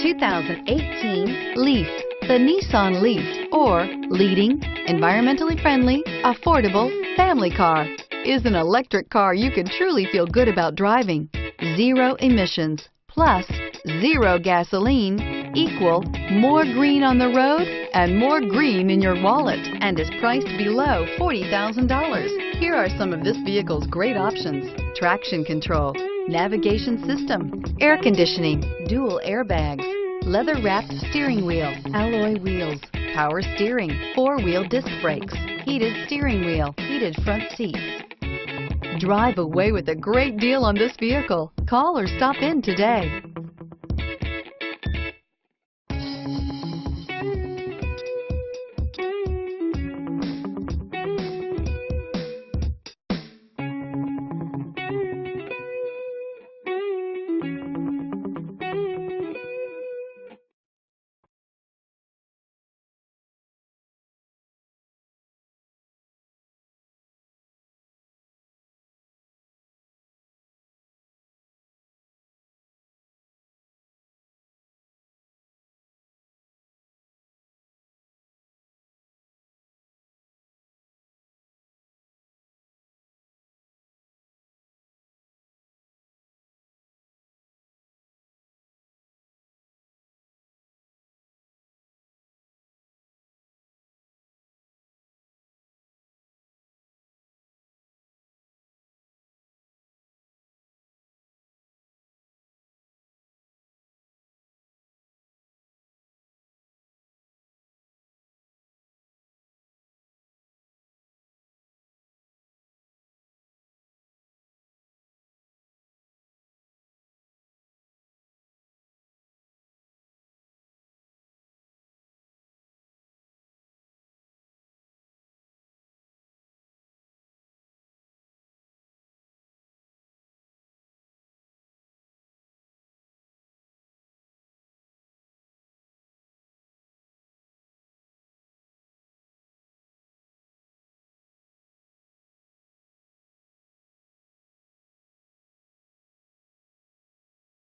2018 Leaf. The Nissan Leaf, or leading, environmentally friendly, affordable family car, is an electric car you can truly feel good about driving. Zero emissions, plus zero gasoline, equal more green on the road and more green in your wallet, and is priced below $40,000. Here are some of this vehicle's great options: traction control, navigation system, air conditioning, dual airbags, leather-wrapped steering wheel, alloy wheels, power steering, four-wheel disc brakes, heated steering wheel, heated front seats. Drive away with a great deal on this vehicle. Call or stop in today.